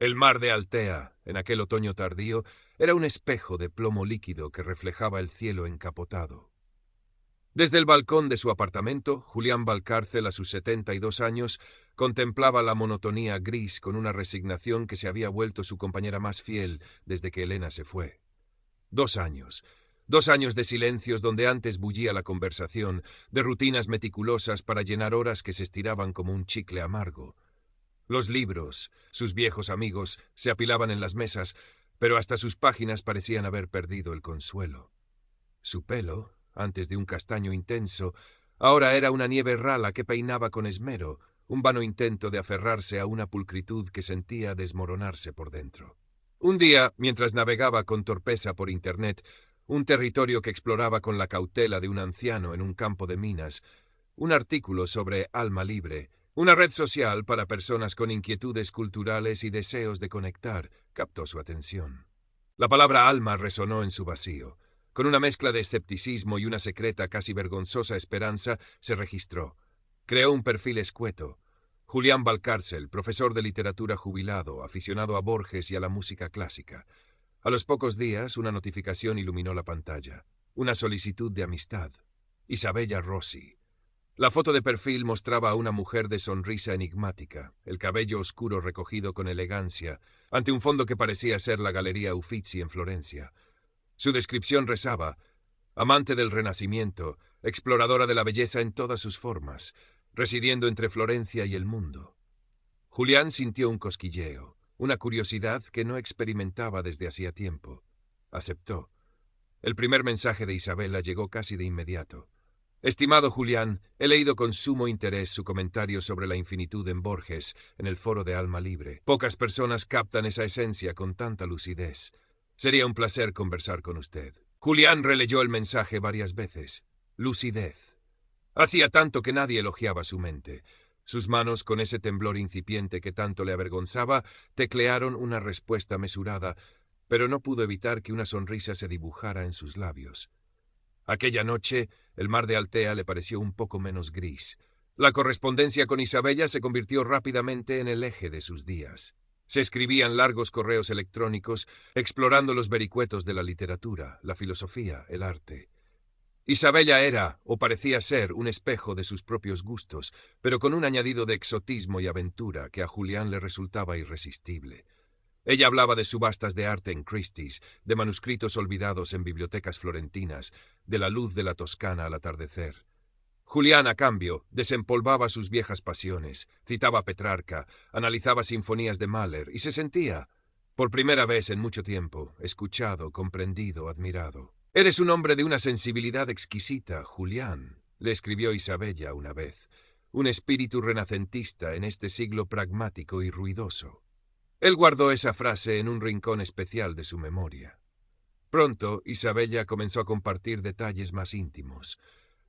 El mar de Altea, en aquel otoño tardío, era un espejo de plomo líquido que reflejaba el cielo encapotado. Desde el balcón de su apartamento, Julián Valcárcel, a sus 72 años, contemplaba la monotonía gris con una resignación que se había vuelto su compañera más fiel desde que Elena se fue. 2 años. 2 años de silencios donde antes bullía la conversación, de rutinas meticulosas para llenar horas que se estiraban como un chicle amargo. Los libros, sus viejos amigos, se apilaban en las mesas, pero hasta sus páginas parecían haber perdido el consuelo. Su pelo, antes de un castaño intenso, ahora era una nieve rala que peinaba con esmero, un vano intento de aferrarse a una pulcritud que sentía desmoronarse por dentro. Un día, mientras navegaba con torpeza por Internet, un territorio que exploraba con la cautela de un anciano en un campo de minas, un artículo sobre Alma Libre, una red social para personas con inquietudes culturales y deseos de conectar, captó su atención. La palabra alma resonó en su vacío. Con una mezcla de escepticismo y una secreta, casi vergonzosa esperanza, se registró. Creó un perfil escueto. Julián Valcárcel, profesor de literatura jubilado, aficionado a Borges y a la música clásica. A los pocos días, una notificación iluminó la pantalla. Una solicitud de amistad. Isabella Rossi. La foto de perfil mostraba a una mujer de sonrisa enigmática, el cabello oscuro recogido con elegancia, ante un fondo que parecía ser la Galería Uffizi en Florencia. Su descripción rezaba: amante del Renacimiento, exploradora de la belleza en todas sus formas, residiendo entre Florencia y el mundo. Julián sintió un cosquilleo, una curiosidad que no experimentaba desde hacía tiempo. Aceptó. El primer mensaje de Isabela llegó casi de inmediato. Estimado Julián, he leído con sumo interés su comentario sobre la infinitud en Borges, en el foro de Alma Libre. Pocas personas captan esa esencia con tanta lucidez. Sería un placer conversar con usted. Julián releyó el mensaje varias veces. Lucidez. Hacía tanto que nadie elogiaba su mente. Sus manos, con ese temblor incipiente que tanto le avergonzaba, teclearon una respuesta mesurada, pero no pudo evitar que una sonrisa se dibujara en sus labios. Aquella noche, el mar de Altea le pareció un poco menos gris. La correspondencia con Isabella se convirtió rápidamente en el eje de sus días. Se escribían largos correos electrónicos explorando los vericuetos de la literatura, la filosofía, el arte. Isabella era, o parecía ser, un espejo de sus propios gustos, pero con un añadido de exotismo y aventura que a Julián le resultaba irresistible. Ella hablaba de subastas de arte en Christie's, de manuscritos olvidados en bibliotecas florentinas, de la luz de la Toscana al atardecer. Julián, a cambio, desempolvaba sus viejas pasiones, citaba a Petrarca, analizaba sinfonías de Mahler y se sentía, por primera vez en mucho tiempo, escuchado, comprendido, admirado. «Eres un hombre de una sensibilidad exquisita, Julián», le escribió Isabella una vez, «un espíritu renacentista en este siglo pragmático y ruidoso». Él guardó esa frase en un rincón especial de su memoria. Pronto, Isabella comenzó a compartir detalles más íntimos.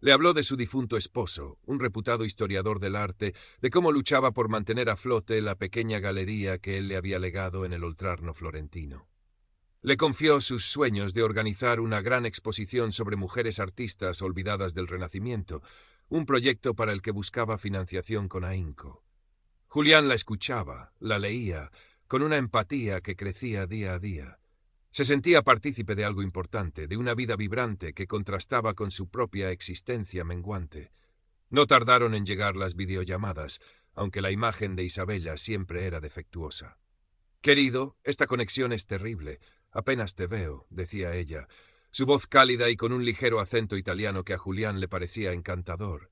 Le habló de su difunto esposo, un reputado historiador del arte, de cómo luchaba por mantener a flote la pequeña galería que él le había legado en el Oltrarno florentino. Le confió sus sueños de organizar una gran exposición sobre mujeres artistas olvidadas del Renacimiento, un proyecto para el que buscaba financiación con ahínco. Julián la escuchaba, la leía, con una empatía que crecía día a día. Se sentía partícipe de algo importante, de una vida vibrante que contrastaba con su propia existencia menguante. No tardaron en llegar las videollamadas, aunque la imagen de Isabella siempre era defectuosa. «Querido, esta conexión es terrible. Apenas te veo», decía ella, su voz cálida y con un ligero acento italiano que a Julián le parecía encantador.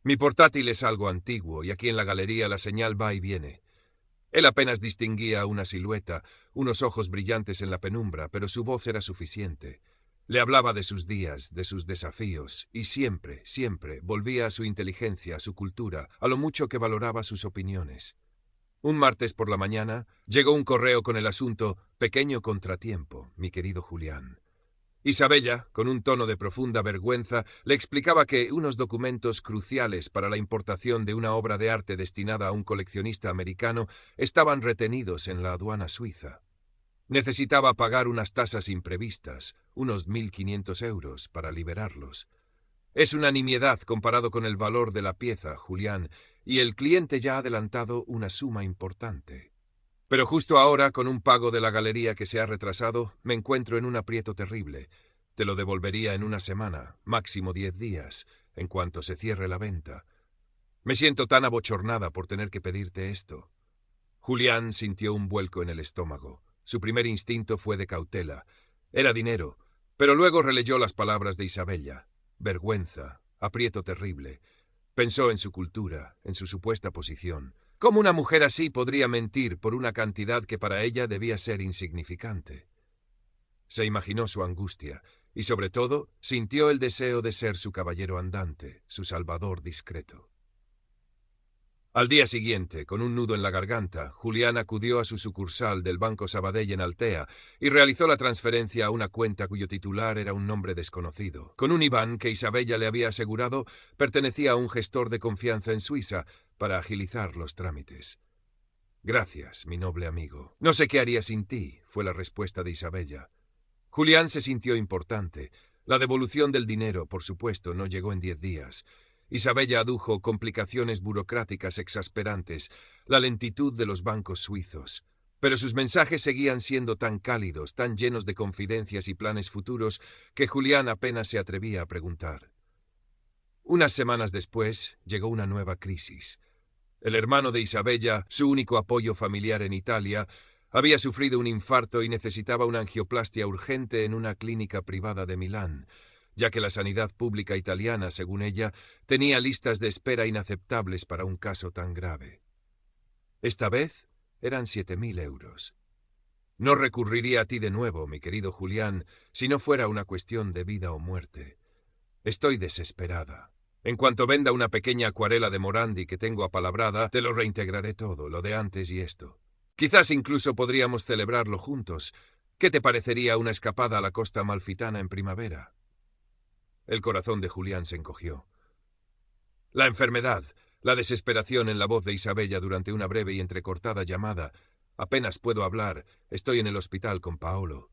«Mi portátil es algo antiguo y aquí en la galería la señal va y viene». Él apenas distinguía una silueta, unos ojos brillantes en la penumbra, pero su voz era suficiente. Le hablaba de sus días, de sus desafíos, y siempre, siempre volvía a su inteligencia, a su cultura, a lo mucho que valoraba sus opiniones. Un martes por la mañana llegó un correo con el asunto «Pequeño contratiempo, mi querido Julián». Isabella, con un tono de profunda vergüenza, le explicaba que unos documentos cruciales para la importación de una obra de arte destinada a un coleccionista americano estaban retenidos en la aduana suiza. Necesitaba pagar unas tasas imprevistas, unos 1.500 euros, para liberarlos. «Es una nimiedad comparado con el valor de la pieza, Julián, y el cliente ya ha adelantado una suma importante». Pero justo ahora, con un pago de la galería que se ha retrasado, me encuentro en un aprieto terrible. Te lo devolvería en una semana, máximo 10 días, en cuanto se cierre la venta. Me siento tan abochornada por tener que pedirte esto. Julián sintió un vuelco en el estómago. Su primer instinto fue de cautela. Era dinero, pero luego releyó las palabras de Isabella. Vergüenza, aprieto terrible. Pensó en su cultura, en su supuesta posición. ¿Cómo una mujer así podría mentir por una cantidad que para ella debía ser insignificante? Se imaginó su angustia y, sobre todo, sintió el deseo de ser su caballero andante, su salvador discreto. Al día siguiente, con un nudo en la garganta, Julián acudió a su sucursal del Banco Sabadell en Altea y realizó la transferencia a una cuenta cuyo titular era un nombre desconocido, con un IBAN que Isabella le había asegurado pertenecía a un gestor de confianza en Suiza para agilizar los trámites. «Gracias, mi noble amigo. No sé qué haría sin ti», fue la respuesta de Isabella. Julián se sintió importante. La devolución del dinero, por supuesto, no llegó en 10 días. Isabella adujo complicaciones burocráticas exasperantes, la lentitud de los bancos suizos. Pero sus mensajes seguían siendo tan cálidos, tan llenos de confidencias y planes futuros, que Julián apenas se atrevía a preguntar. Unas semanas después, llegó una nueva crisis. El hermano de Isabella, su único apoyo familiar en Italia, había sufrido un infarto y necesitaba una angioplastia urgente en una clínica privada de Milán, ya que la sanidad pública italiana, según ella, tenía listas de espera inaceptables para un caso tan grave. Esta vez eran 7.000 euros. No recurriría a ti de nuevo, mi querido Julián, si no fuera una cuestión de vida o muerte. Estoy desesperada. En cuanto venda una pequeña acuarela de Morandi que tengo apalabrada, te lo reintegraré todo, lo de antes y esto. Quizás incluso podríamos celebrarlo juntos. ¿Qué te parecería una escapada a la costa amalfitana en primavera? El corazón de Julián se encogió. La enfermedad, la desesperación en la voz de Isabella durante una breve y entrecortada llamada. Apenas puedo hablar, estoy en el hospital con Paolo.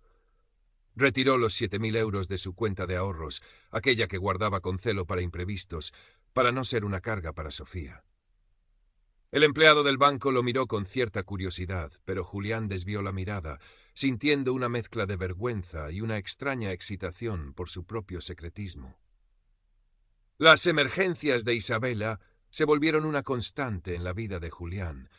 Retiró los 7.000 euros de su cuenta de ahorros, aquella que guardaba con celo para imprevistos, para no ser una carga para Sofía. El empleado del banco lo miró con cierta curiosidad, pero Julián desvió la mirada, sintiendo una mezcla de vergüenza y una extraña excitación por su propio secretismo. Las emergencias de Isabella se volvieron una constante en la vida de Julián.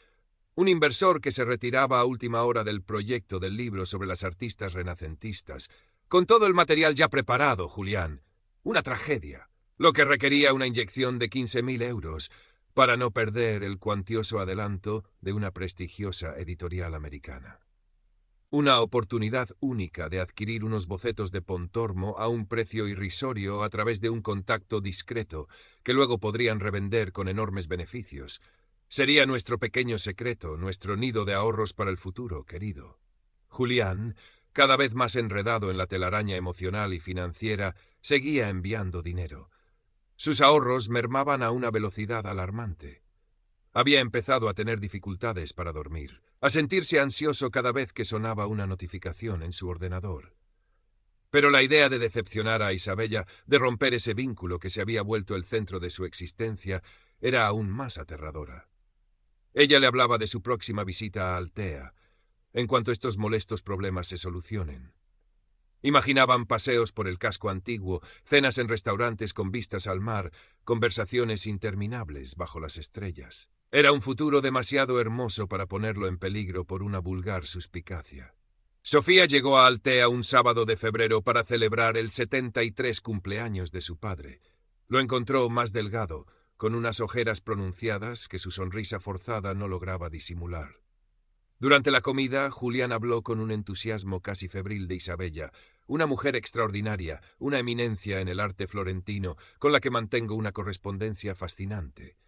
Un inversor que se retiraba a última hora del proyecto del libro sobre las artistas renacentistas, con todo el material ya preparado, Julián. Una tragedia, lo que requería una inyección de 15.000 euros para no perder el cuantioso adelanto de una prestigiosa editorial americana. Una oportunidad única de adquirir unos bocetos de Pontormo a un precio irrisorio a través de un contacto discreto que luego podrían revender con enormes beneficios. Sería nuestro pequeño secreto, nuestro nido de ahorros para el futuro, querido. Julián, cada vez más enredado en la telaraña emocional y financiera, seguía enviando dinero. Sus ahorros mermaban a una velocidad alarmante. Había empezado a tener dificultades para dormir, a sentirse ansioso cada vez que sonaba una notificación en su ordenador. Pero la idea de decepcionar a Isabella, de romper ese vínculo que se había vuelto el centro de su existencia, era aún más aterradora. Ella le hablaba de su próxima visita a Altea, en cuanto estos molestos problemas se solucionen. Imaginaban paseos por el casco antiguo, cenas en restaurantes con vistas al mar, conversaciones interminables bajo las estrellas. Era un futuro demasiado hermoso para ponerlo en peligro por una vulgar suspicacia. Sofía llegó a Altea un sábado de febrero para celebrar el 73 cumpleaños de su padre. Lo encontró más delgado, con unas ojeras pronunciadas que su sonrisa forzada no lograba disimular. Durante la comida, Julián habló con un entusiasmo casi febril de Isabella, una mujer extraordinaria, una eminencia en el arte florentino, con la que mantengo una correspondencia fascinante.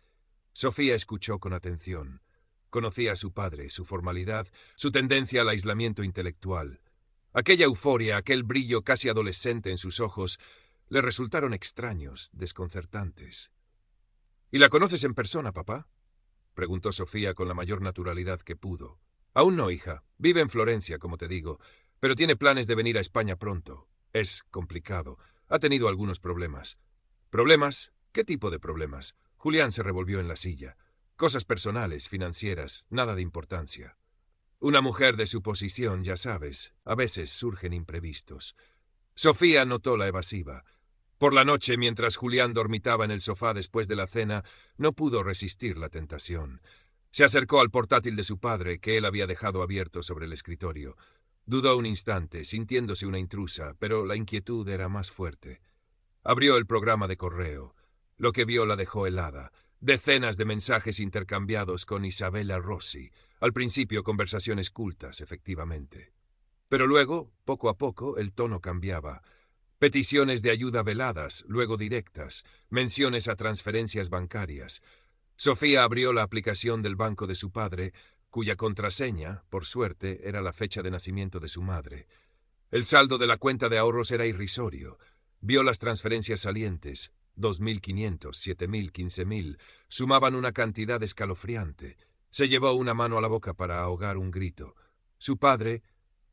Sofía escuchó con atención. Conocía a su padre, su formalidad, su tendencia al aislamiento intelectual. Aquella euforia, aquel brillo casi adolescente en sus ojos, le resultaron extraños, desconcertantes. —¿Y la conoces en persona, papá? —preguntó Sofía con la mayor naturalidad que pudo. —Aún no, hija. Vive en Florencia, como te digo, pero tiene planes de venir a España pronto. Es complicado. Ha tenido algunos problemas. ¿Problemas? ¿Qué tipo de problemas? Julián se revolvió en la silla. Cosas personales, financieras, nada de importancia. Una mujer de su posición, ya sabes, a veces surgen imprevistos. Sofía notó la evasiva. Por la noche, mientras Julián dormitaba en el sofá después de la cena, no pudo resistir la tentación. Se acercó al portátil de su padre, que él había dejado abierto sobre el escritorio. Dudó un instante, sintiéndose una intrusa, pero la inquietud era más fuerte. Abrió el programa de correo. Lo que vio la dejó helada. Decenas de mensajes intercambiados con Isabella Rossi. Al principio conversaciones cultas, efectivamente. Pero luego, poco a poco, el tono cambiaba. Peticiones de ayuda veladas, luego directas, menciones a transferencias bancarias. Sofía abrió la aplicación del banco de su padre, cuya contraseña, por suerte, era la fecha de nacimiento de su madre. El saldo de la cuenta de ahorros era irrisorio. Vio las transferencias salientes, 2.500, 7.000, 15.000, sumaban una cantidad escalofriante. Se llevó una mano a la boca para ahogar un grito. Su padre,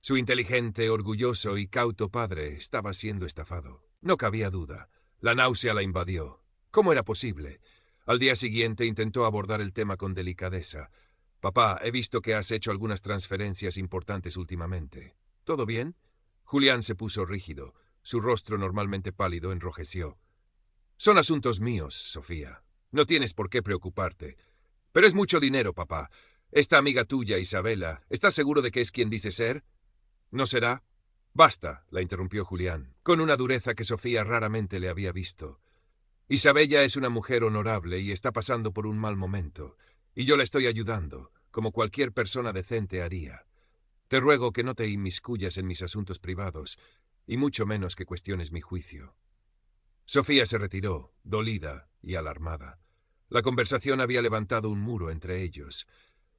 su inteligente, orgulloso y cauto padre, estaba siendo estafado. No cabía duda. La náusea la invadió. ¿Cómo era posible? Al día siguiente intentó abordar el tema con delicadeza. «Papá, he visto que has hecho algunas transferencias importantes últimamente. ¿Todo bien?» Julián se puso rígido. Su rostro, normalmente pálido, enrojeció. «Son asuntos míos, Sofía. No tienes por qué preocuparte. Pero es mucho dinero, papá. Esta amiga tuya, Isabela, ¿estás seguro de que es quien dice ser?» «¿No será?» «Basta», la interrumpió Julián, con una dureza que Sofía raramente le había visto. «Isabella es una mujer honorable y está pasando por un mal momento, y yo la estoy ayudando, como cualquier persona decente haría. Te ruego que no te inmiscuyas en mis asuntos privados, y mucho menos que cuestiones mi juicio». Sofía se retiró, dolida y alarmada. La conversación había levantado un muro entre ellos.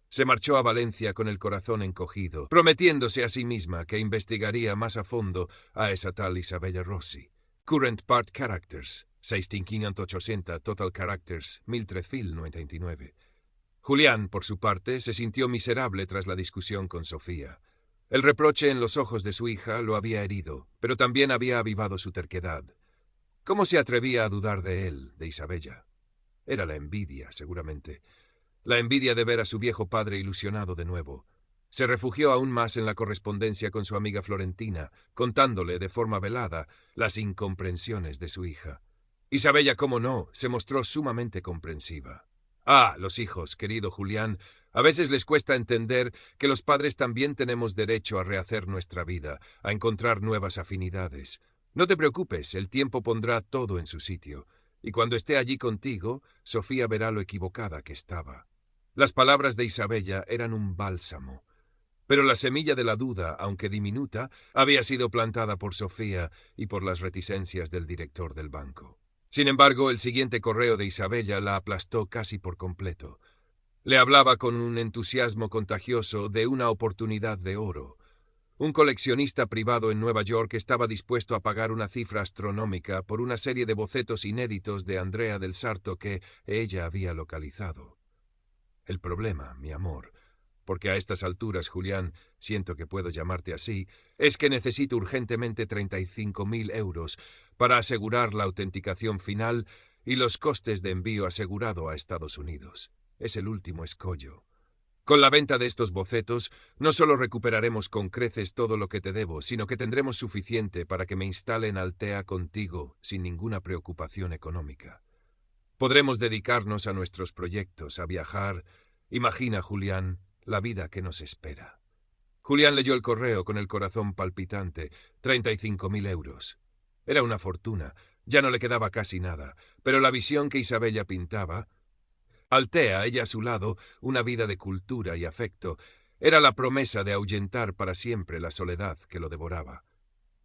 Se marchó a Valencia con el corazón encogido, prometiéndose a sí misma que investigaría más a fondo a esa tal Isabella Rossi. Current Part Characters, 6.580 Total Characters, 1.003.099. Julián, por su parte, se sintió miserable tras la discusión con Sofía. El reproche en los ojos de su hija lo había herido, pero también había avivado su terquedad. ¿Cómo se atrevía a dudar de él, de Isabella? Era la envidia, seguramente. La envidia de ver a su viejo padre ilusionado de nuevo. Se refugió aún más en la correspondencia con su amiga Florentina, contándole de forma velada las incomprensiones de su hija. Isabella, cómo no, se mostró sumamente comprensiva. «Ah, los hijos, querido Julián, a veces les cuesta entender que los padres también tenemos derecho a rehacer nuestra vida, a encontrar nuevas afinidades. No te preocupes, el tiempo pondrá todo en su sitio, y cuando esté allí contigo, Sofía verá lo equivocada que estaba». Las palabras de Isabella eran un bálsamo. Pero la semilla de la duda, aunque diminuta, había sido plantada por Sofía y por las reticencias del director del banco. Sin embargo, el siguiente correo de Isabella la aplastó casi por completo. Le hablaba con un entusiasmo contagioso de una oportunidad de oro. Un coleccionista privado en Nueva York estaba dispuesto a pagar una cifra astronómica por una serie de bocetos inéditos de Andrea del Sarto que ella había localizado. El problema, mi amor, porque a estas alturas, Julián, siento que puedo llamarte así, es que necesito urgentemente 35.000 euros para asegurar la autenticación final y los costes de envío asegurado a Estados Unidos. Es el último escollo. Con la venta de estos bocetos, no solo recuperaremos con creces todo lo que te debo, sino que tendremos suficiente para que me instale en Altea contigo sin ninguna preocupación económica. Podremos dedicarnos a nuestros proyectos, a viajar. Imagina, Julián, la vida que nos espera. Julián leyó el correo con el corazón palpitante. 35.000 euros. Era una fortuna. Ya no le quedaba casi nada. Pero la visión que Isabella pintaba... Altea, ella a su lado, una vida de cultura y afecto, era la promesa de ahuyentar para siempre la soledad que lo devoraba.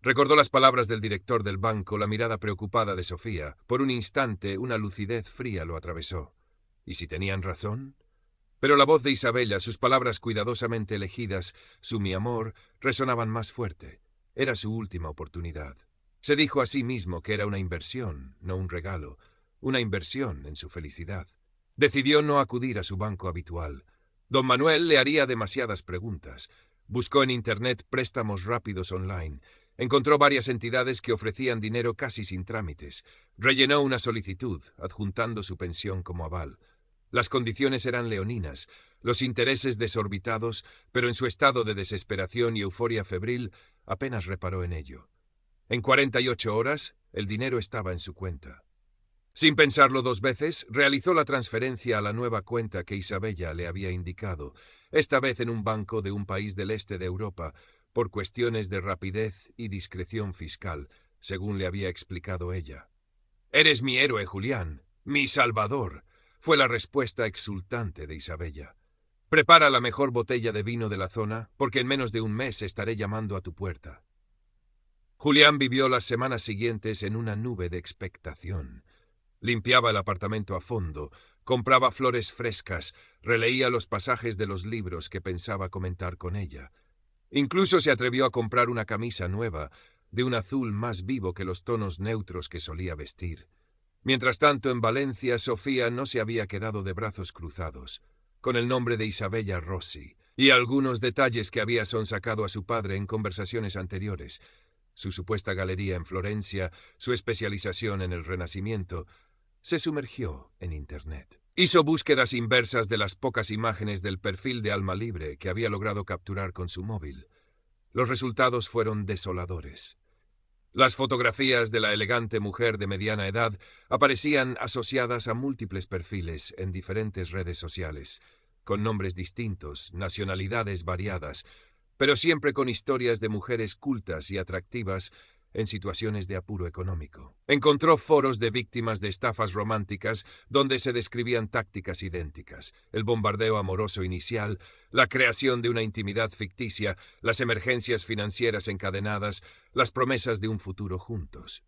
Recordó las palabras del director del banco, la mirada preocupada de Sofía. Por un instante, una lucidez fría lo atravesó. ¿Y si tenían razón? Pero la voz de Isabella, sus palabras cuidadosamente elegidas, su mi amor, resonaban más fuerte. Era su última oportunidad. Se dijo a sí mismo que era una inversión, no un regalo. Una inversión en su felicidad. Decidió no acudir a su banco habitual. Don Manuel le haría demasiadas preguntas. Buscó en Internet préstamos rápidos online. Encontró varias entidades que ofrecían dinero casi sin trámites. Rellenó una solicitud, adjuntando su pensión como aval. Las condiciones eran leoninas. los intereses desorbitados, pero en su estado de desesperación y euforia febril apenas reparó en ello. En 48 horas, el dinero estaba en su cuenta. Sin pensarlo dos veces, realizó la transferencia a la nueva cuenta que Isabella le había indicado, esta vez en un banco de un país del este de Europa, por cuestiones de rapidez y discreción fiscal, según le había explicado ella. «Eres mi héroe, Julián, mi salvador», fue la respuesta exultante de Isabella. «Prepara la mejor botella de vino de la zona, porque en menos de un mes estaré llamando a tu puerta». Julián vivió las semanas siguientes en una nube de expectación. Limpiaba el apartamento a fondo, compraba flores frescas, releía los pasajes de los libros que pensaba comentar con ella. Incluso se atrevió a comprar una camisa nueva, de un azul más vivo que los tonos neutros que solía vestir. Mientras tanto, en Valencia, Sofía no se había quedado de brazos cruzados, con el nombre de Isabella Rossi, y algunos detalles que había sonsacado a su padre en conversaciones anteriores, su supuesta galería en Florencia, su especialización en el Renacimiento, se sumergió en Internet. Hizo búsquedas inversas de las pocas imágenes del perfil de alma libre que había logrado capturar con su móvil. Los resultados fueron desoladores. Las fotografías de la elegante mujer de mediana edad aparecían asociadas a múltiples perfiles en diferentes redes sociales, con nombres distintos, nacionalidades variadas, pero siempre con historias de mujeres cultas y atractivas en situaciones de apuro económico. Encontró foros de víctimas de estafas románticas donde se describían tácticas idénticas: el bombardeo amoroso inicial, la creación de una intimidad ficticia, las emergencias financieras encadenadas, las promesas de un futuro juntos.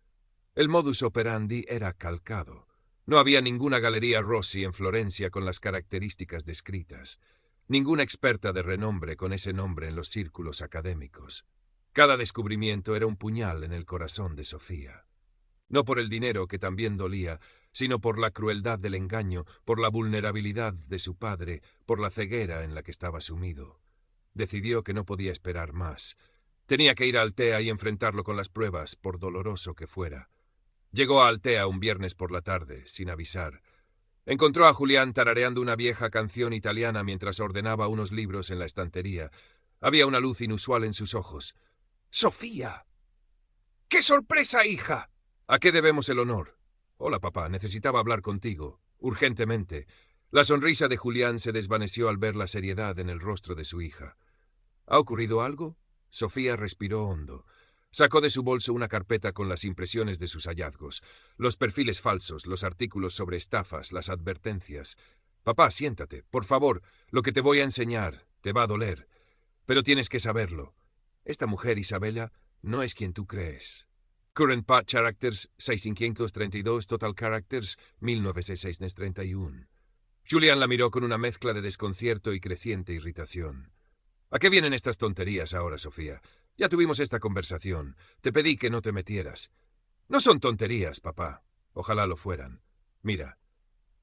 El modus operandi era calcado. No había ninguna galería Rossi en Florencia con las características descritas, ninguna experta de renombre con ese nombre en los círculos académicos. Cada descubrimiento era un puñal en el corazón de Sofía. No por el dinero, que también dolía, sino por la crueldad del engaño, por la vulnerabilidad de su padre, por la ceguera en la que estaba sumido. Decidió que no podía esperar más. Tenía que ir a Altea y enfrentarlo con las pruebas, por doloroso que fuera. Llegó a Altea un viernes por la tarde, sin avisar. Encontró a Julián tarareando una vieja canción italiana mientras ordenaba unos libros en la estantería. Había una luz inusual en sus ojos. ¡Sofía! ¡Qué sorpresa, hija! ¿A qué debemos el honor? Hola, papá, necesitaba hablar contigo, urgentemente. La sonrisa de Julián se desvaneció al ver la seriedad en el rostro de su hija. ¿Ha ocurrido algo? Sofía respiró hondo. Sacó de su bolso una carpeta con las impresiones de sus hallazgos, los perfiles falsos, los artículos sobre estafas, las advertencias. Papá, siéntate, por favor, lo que te voy a enseñar te va a doler, pero tienes que saberlo. Esta mujer, Isabella, no es quien tú crees. Current Path Characters 6532, Total Characters 1931. Julián la miró con una mezcla de desconcierto y creciente irritación. ¿A qué vienen estas tonterías ahora, Sofía? Ya tuvimos esta conversación. Te pedí que no te metieras. No son tonterías, papá. Ojalá lo fueran. Mira.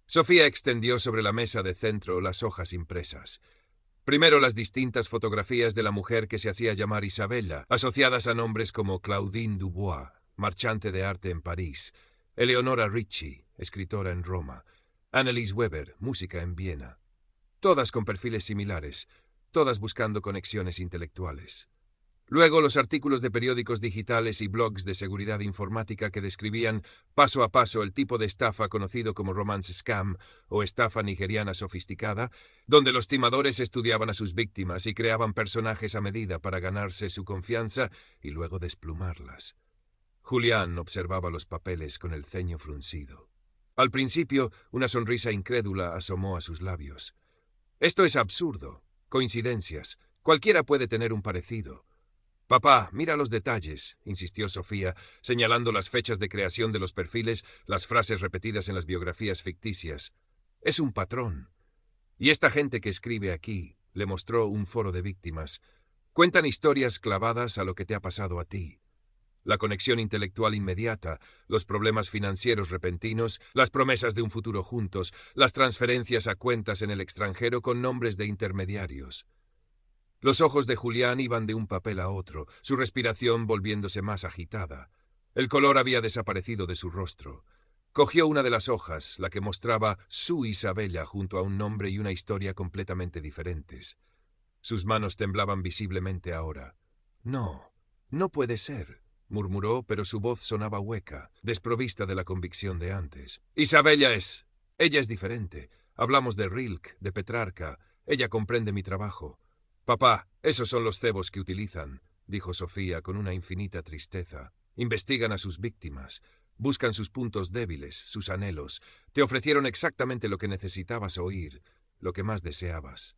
Sofía extendió sobre la mesa de centro las hojas impresas. Primero las distintas fotografías de la mujer que se hacía llamar Isabella, asociadas a nombres como Claudine Dubois, marchante de arte en París; Eleonora Ricci, escritora en Roma; Anneliese Weber, música en Viena. Todas con perfiles similares, todas buscando conexiones intelectuales. Luego los artículos de periódicos digitales y blogs de seguridad informática que describían paso a paso el tipo de estafa conocido como romance scam o estafa nigeriana sofisticada, donde los timadores estudiaban a sus víctimas y creaban personajes a medida para ganarse su confianza y luego desplumarlas. Julián observaba los papeles con el ceño fruncido. Al principio, una sonrisa incrédula asomó a sus labios. «Esto es absurdo. Coincidencias. Cualquiera puede tener un parecido». «Papá, mira los detalles», insistió Sofía, señalando las fechas de creación de los perfiles, las frases repetidas en las biografías ficticias. «Es un patrón. Y esta gente que escribe aquí», le mostró un foro de víctimas, «cuentan historias clavadas a lo que te ha pasado a ti. La conexión intelectual inmediata, los problemas financieros repentinos, las promesas de un futuro juntos, las transferencias a cuentas en el extranjero con nombres de intermediarios». Los ojos de Julián iban de un papel a otro, su respiración volviéndose más agitada. El color había desaparecido de su rostro. Cogió una de las hojas, la que mostraba su Isabella junto a un nombre y una historia completamente diferentes. Sus manos temblaban visiblemente ahora. No, no puede ser, murmuró, pero su voz sonaba hueca, desprovista de la convicción de antes. Isabella es. Ella es diferente. Hablamos de Rilke, de Petrarca. Ella comprende mi trabajo. Papá, esos son los cebos que utilizan, dijo Sofía con una infinita tristeza. Investigan a sus víctimas. Buscan sus puntos débiles, sus anhelos. Te ofrecieron exactamente lo que necesitabas oír, lo que más deseabas.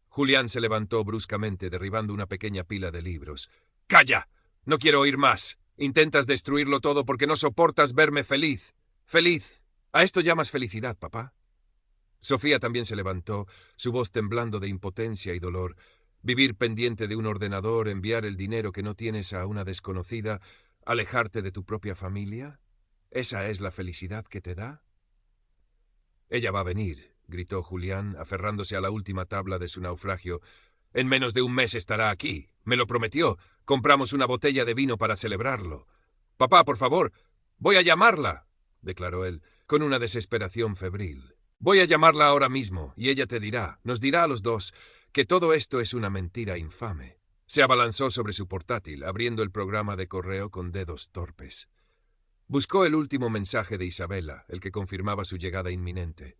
Julián se levantó bruscamente, derribando una pequeña pila de libros. ¡Calla! No quiero oír más. Intentas destruirlo todo porque no soportas verme feliz. ¡Feliz! ¿A esto llamas felicidad, papá? Sofía también se levantó, su voz temblando de impotencia y dolor. Vivir pendiente de un ordenador, enviar el dinero que no tienes a una desconocida, alejarte de tu propia familia. ¿Esa es la felicidad que te da? Ella va a venir, gritó Julián, aferrándose a la última tabla de su naufragio. En menos de un mes estará aquí. Me lo prometió. Compramos una botella de vino para celebrarlo. Papá, por favor, voy a llamarla, declaró él, con una desesperación febril. Voy a llamarla ahora mismo, y ella te dirá, nos dirá a los dos, que todo esto es una mentira infame. Se abalanzó sobre su portátil, abriendo el programa de correo con dedos torpes. Buscó el último mensaje de Isabella, el que confirmaba su llegada inminente.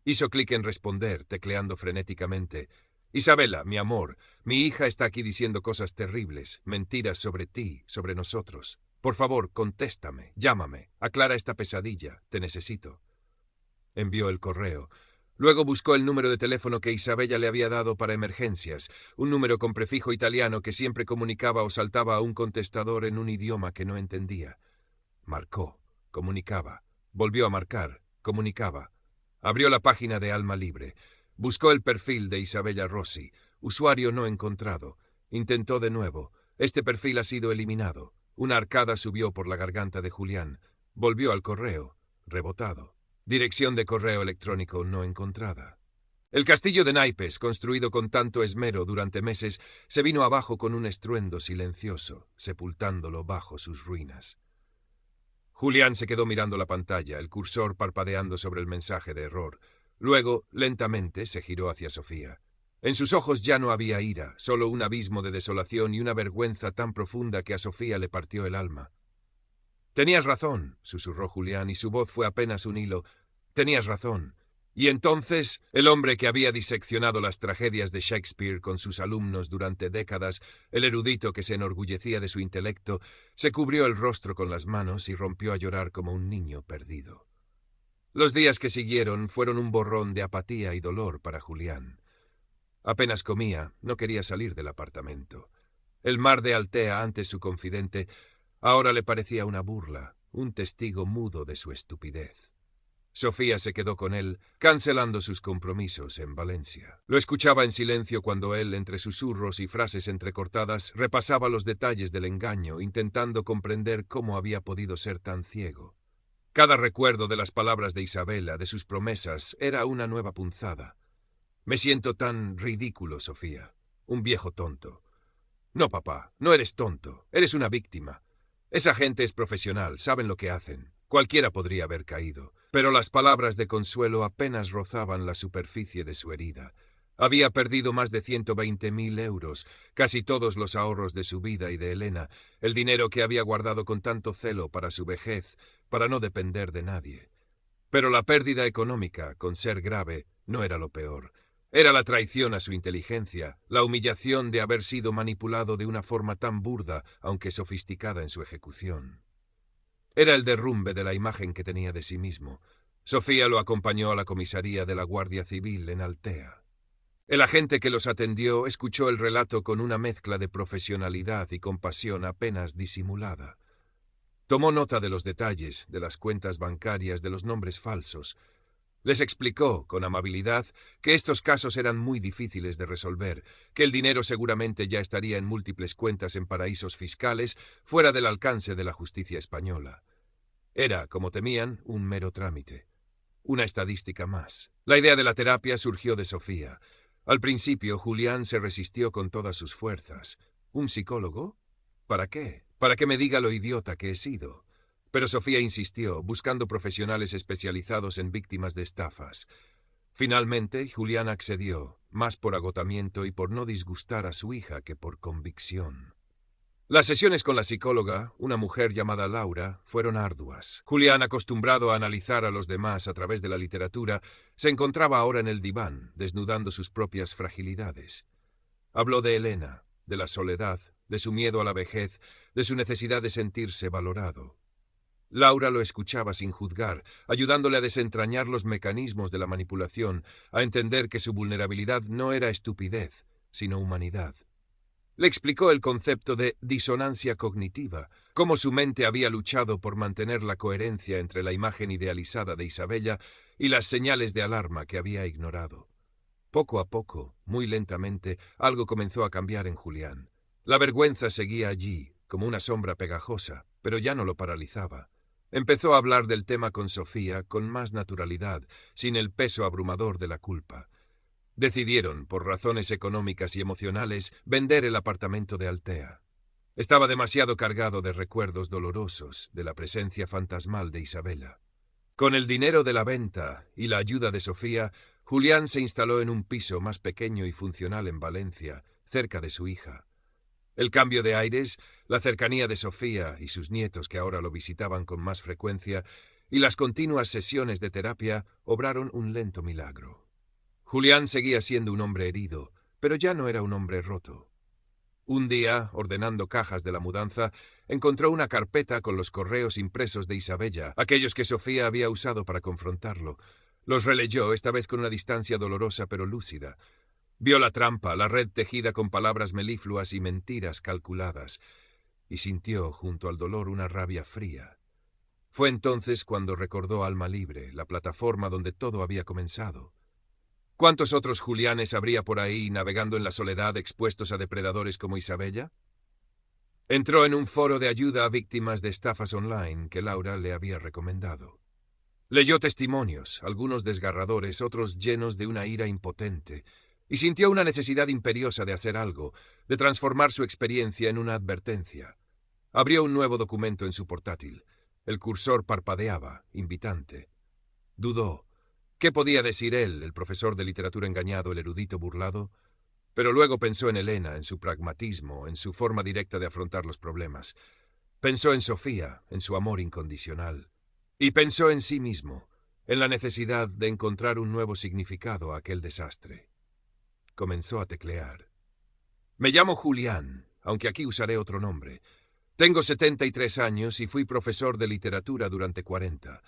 Hizo clic en responder, tecleando frenéticamente. Isabella, mi amor, mi hija está aquí diciendo cosas terribles, mentiras sobre ti, sobre nosotros. Por favor, contéstame, llámame, aclara esta pesadilla, te necesito. Envió el correo. Luego buscó el número de teléfono que Isabella le había dado para emergencias, un número con prefijo italiano que siempre comunicaba o saltaba a un contestador en un idioma que no entendía. Marcó, comunicaba, volvió a marcar, comunicaba. Abrió la página de Alma Libre. Buscó el perfil de Isabella Rossi. Usuario no encontrado. Intentó de nuevo. Este perfil ha sido eliminado. Una arcada subió por la garganta de Julián. Volvió al correo. Rebotado. Dirección de correo electrónico no encontrada. El castillo de naipes, construido con tanto esmero durante meses, se vino abajo con un estruendo silencioso, sepultándolo bajo sus ruinas. Julián se quedó mirando la pantalla, el cursor parpadeando sobre el mensaje de error. Luego, lentamente, se giró hacia Sofía. En sus ojos ya no había ira, solo un abismo de desolación y una vergüenza tan profunda que a Sofía le partió el alma. «Tenías razón», susurró Julián, y su voz fue apenas un hilo. «Tenías razón». Y entonces, el hombre que había diseccionado las tragedias de Shakespeare con sus alumnos durante décadas, el erudito que se enorgullecía de su intelecto, se cubrió el rostro con las manos y rompió a llorar como un niño perdido. Los días que siguieron fueron un borrón de apatía y dolor para Julián. Apenas comía, no quería salir del apartamento. El mar de Altea, antes su confidente, ahora le parecía una burla, un testigo mudo de su estupidez. Sofía se quedó con él, cancelando sus compromisos en Valencia. Lo escuchaba en silencio cuando él, entre susurros y frases entrecortadas, repasaba los detalles del engaño, intentando comprender cómo había podido ser tan ciego. Cada recuerdo de las palabras de Isabella, de sus promesas, era una nueva punzada. «Me siento tan ridículo, Sofía. Un viejo tonto». «No, papá, no eres tonto. Eres una víctima. Esa gente es profesional, saben lo que hacen. Cualquiera podría haber caído». Pero las palabras de consuelo apenas rozaban la superficie de su herida. Había perdido más de 120.000 euros, casi todos los ahorros de su vida y de Elena, el dinero que había guardado con tanto celo para su vejez, para no depender de nadie. Pero la pérdida económica, con ser grave, no era lo peor. Era la traición a su inteligencia, la humillación de haber sido manipulado de una forma tan burda, aunque sofisticada en su ejecución. Era el derrumbe de la imagen que tenía de sí mismo. Sofía lo acompañó a la comisaría de la Guardia Civil en Altea. El agente que los atendió escuchó el relato con una mezcla de profesionalidad y compasión apenas disimulada. Tomó nota de los detalles, de las cuentas bancarias, de los nombres falsos. Les explicó, con amabilidad, que estos casos eran muy difíciles de resolver, que el dinero seguramente ya estaría en múltiples cuentas en paraísos fiscales, fuera del alcance de la justicia española. Era, como temían, un mero trámite. Una estadística más. La idea de la terapia surgió de Sofía. Al principio, Julián se resistió con todas sus fuerzas. ¿Un psicólogo? ¿Para qué? ¿Para que me diga lo idiota que he sido? Pero Sofía insistió, buscando profesionales especializados en víctimas de estafas. Finalmente, Julián accedió, más por agotamiento y por no disgustar a su hija que por convicción. Las sesiones con la psicóloga, una mujer llamada Laura, fueron arduas. Julián, acostumbrado a analizar a los demás a través de la literatura, se encontraba ahora en el diván, desnudando sus propias fragilidades. Habló de Elena, de la soledad, de su miedo a la vejez, de su necesidad de sentirse valorado. Laura lo escuchaba sin juzgar, ayudándole a desentrañar los mecanismos de la manipulación, a entender que su vulnerabilidad no era estupidez, sino humanidad. Le explicó el concepto de disonancia cognitiva, cómo su mente había luchado por mantener la coherencia entre la imagen idealizada de Isabella y las señales de alarma que había ignorado. Poco a poco, muy lentamente, algo comenzó a cambiar en Julián. La vergüenza seguía allí, como una sombra pegajosa, pero ya no lo paralizaba. Empezó a hablar del tema con Sofía con más naturalidad, sin el peso abrumador de la culpa. Decidieron, por razones económicas y emocionales, vender el apartamento de Altea. Estaba demasiado cargado de recuerdos dolorosos de la presencia fantasmal de Isabella. Con el dinero de la venta y la ayuda de Sofía, Julián se instaló en un piso más pequeño y funcional en Valencia, cerca de su hija. El cambio de aires, la cercanía de Sofía y sus nietos que ahora lo visitaban con más frecuencia, y las continuas sesiones de terapia obraron un lento milagro. Julián seguía siendo un hombre herido, pero ya no era un hombre roto. Un día, ordenando cajas de la mudanza, encontró una carpeta con los correos impresos de Isabella, aquellos que Sofía había usado para confrontarlo. Los releyó, esta vez con una distancia dolorosa pero lúcida. Vio la trampa, la red tejida con palabras melifluas y mentiras calculadas, y sintió, junto al dolor, una rabia fría. Fue entonces cuando recordó Alma Libre, la plataforma donde todo había comenzado. ¿Cuántos otros Julianes habría por ahí navegando en la soledad expuestos a depredadores como Isabella? Entró en un foro de ayuda a víctimas de estafas online que Laura le había recomendado. Leyó testimonios, algunos desgarradores, otros llenos de una ira impotente, y sintió una necesidad imperiosa de hacer algo, de transformar su experiencia en una advertencia. Abrió un nuevo documento en su portátil. El cursor parpadeaba, invitante. Dudó. ¿Qué podía decir él, el profesor de literatura engañado, el erudito burlado? Pero luego pensó en Elena, en su pragmatismo, en su forma directa de afrontar los problemas. Pensó en Sofía, en su amor incondicional. Y pensó en sí mismo, en la necesidad de encontrar un nuevo significado a aquel desastre. Comenzó a teclear. Me llamo Julián, aunque aquí usaré otro nombre. Tengo 73 años y fui profesor de literatura durante 40.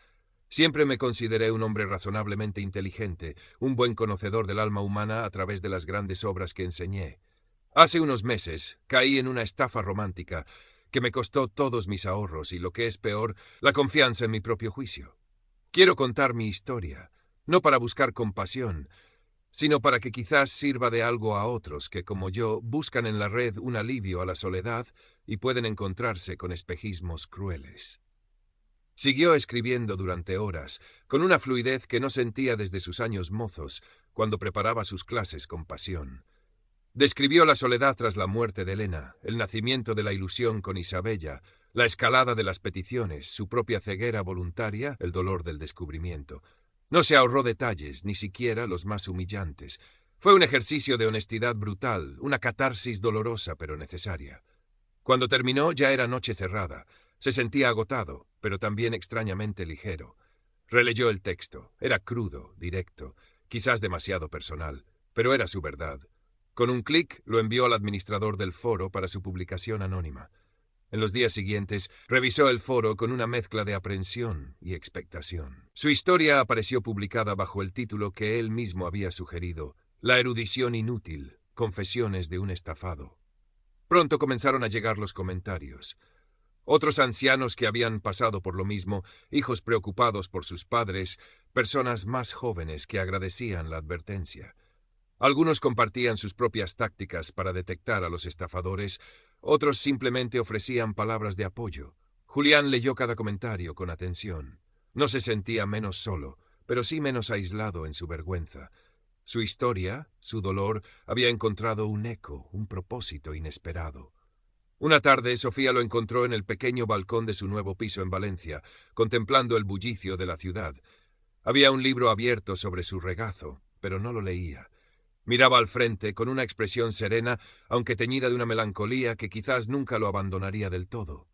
Siempre me consideré un hombre razonablemente inteligente, un buen conocedor del alma humana a través de las grandes obras que enseñé. Hace unos meses caí en una estafa romántica que me costó todos mis ahorros y, lo que es peor, la confianza en mi propio juicio. Quiero contar mi historia, no para buscar compasión, sino para que quizás sirva de algo a otros que, como yo, buscan en la red un alivio a la soledad y pueden encontrarse con espejismos crueles. Siguió escribiendo durante horas, con una fluidez que no sentía desde sus años mozos, cuando preparaba sus clases con pasión. Describió la soledad tras la muerte de Elena, el nacimiento de la ilusión con Isabella, la escalada de las peticiones, su propia ceguera voluntaria, el dolor del descubrimiento. No se ahorró detalles, ni siquiera los más humillantes. Fue un ejercicio de honestidad brutal, una catarsis dolorosa pero necesaria. Cuando terminó ya era noche cerrada. Se sentía agotado, pero también extrañamente ligero. Releyó el texto. Era crudo, directo, quizás demasiado personal, pero era su verdad. Con un clic lo envió al administrador del foro para su publicación anónima. En los días siguientes revisó el foro con una mezcla de aprensión y expectación. Su historia apareció publicada bajo el título que él mismo había sugerido: La erudición inútil, confesiones de un estafado. Pronto comenzaron a llegar los comentarios. Otros ancianos que habían pasado por lo mismo, hijos preocupados por sus padres, personas más jóvenes que agradecían la advertencia. Algunos compartían sus propias tácticas para detectar a los estafadores, otros simplemente ofrecían palabras de apoyo. Julián leyó cada comentario con atención. No se sentía menos solo, pero sí menos aislado en su vergüenza. Su historia, su dolor, había encontrado un eco, un propósito inesperado. Una tarde, Sofía lo encontró en el pequeño balcón de su nuevo piso en Valencia, contemplando el bullicio de la ciudad. Había un libro abierto sobre su regazo, pero no lo leía. Miraba al frente con una expresión serena, aunque teñida de una melancolía que quizás nunca lo abandonaría del todo.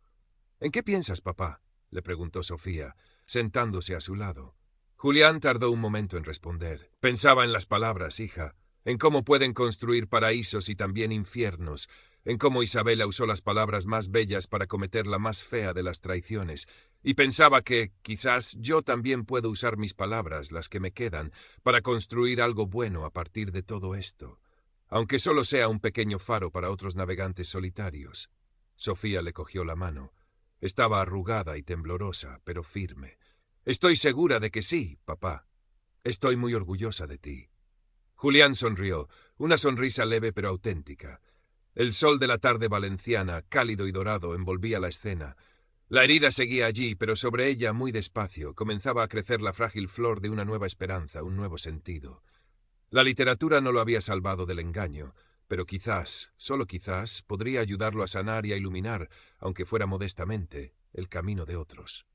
—¿En qué piensas, papá? —le preguntó Sofía, sentándose a su lado. Julián tardó un momento en responder. Pensaba en las palabras, hija, en cómo pueden construir paraísos y también infiernos, en cómo Isabela usó las palabras más bellas para cometer la más fea de las traiciones, y pensaba que, quizás, yo también puedo usar mis palabras, las que me quedan, para construir algo bueno a partir de todo esto, aunque solo sea un pequeño faro para otros navegantes solitarios. Sofía le cogió la mano. Estaba arrugada y temblorosa, pero firme. —Estoy segura de que sí, papá. Estoy muy orgullosa de ti. Julián sonrió, una sonrisa leve pero auténtica. El sol de la tarde valenciana, cálido y dorado, envolvía la escena. La herida seguía allí, pero sobre ella, muy despacio, comenzaba a crecer la frágil flor de una nueva esperanza, un nuevo sentido. La literatura no lo había salvado del engaño, pero quizás, solo quizás, podría ayudarlo a sanar y a iluminar, aunque fuera modestamente, el camino de otros.